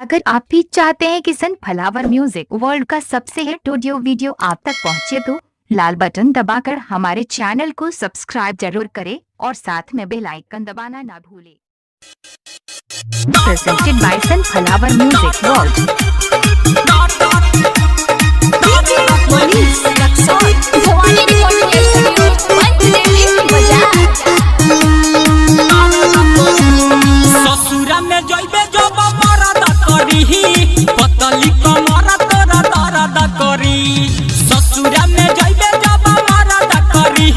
अगर आप भी चाहते हैं कि सनफ्लावर म्यूजिक वर्ल्ड का सबसे हिट ऑडियो वीडियो आप तक पहुंचे तो लाल बटन दबाकर हमारे चैनल को सब्सक्राइब जरूर करें और साथ में बेल आइकन दबाना ना भूलें। Presented by sunflower music world. ससुरा में जइबे जब मरद करी पतली कमर तोरा दर्द करी। ससुरा में जइबे जब मरद करी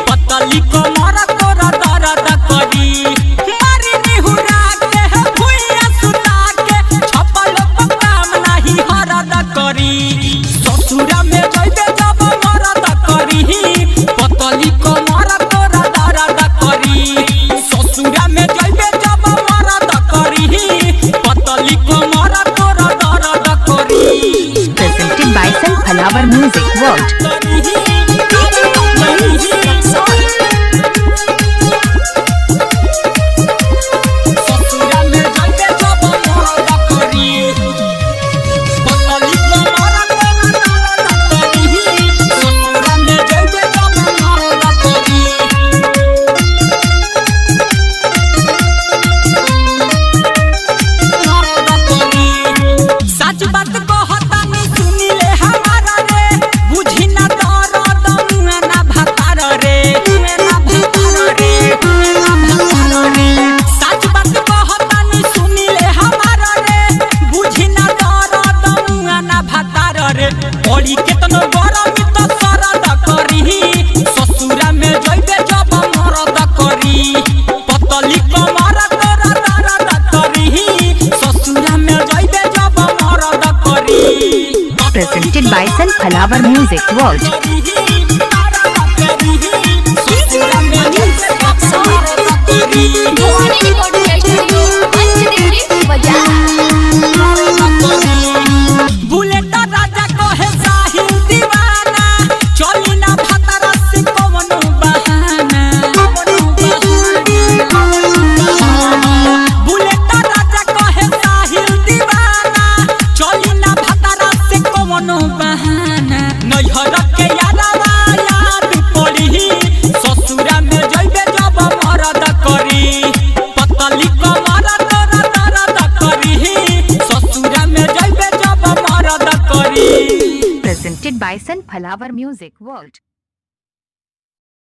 पतली कमर तोरा दर्द करी। मारी निहुरा के भुइया सुता के छपल काम नहीं हरद करी। ससुरा में जइबे जब मरद करी पतली कमर तोरा दर्द करी। ससुरा में जइबे जब मरद करी पतली कमर तोरा दर्द करी। Presented by sunflower music world. ससुरा में जइबे जब मरद करी पतली कमर तोरा दर्द करी। ससुरा में जइबे जब मरद करी सच बात कहता नहीं सुनी ले हमारा रे। बुझी ना दर्द मुए ना भतार रे ना भतार रे ना भतार रे। सच बात कहता नहीं सुनी ले हमारा रे। बुझी ना दर्द मुए ना भतार रे। ओड़ी केतनो गरमी तो सरद करी। ससुरा में जइबे जब मरद करी पतली कमर तोरा दर्द करी। ससुरा में जइबे जब मरद करी। Presented by sunflower music world. ससुरा में जइबे जब मरद करी बुलेट राजा कहे साहिल दीवाना। चली ना भतरा से कवनो बहाना। बुलेट राजा कहे साहिल दीवाना। चली ना भतरा से कवनो बहाना। नैहर के यादवा याद पड़ी। ससुरा में जइबे जब मरद करी पतली कमर तोरा दर्द करी। ससुरा में जइबे जब मरद करी। Presented by sunflower music world.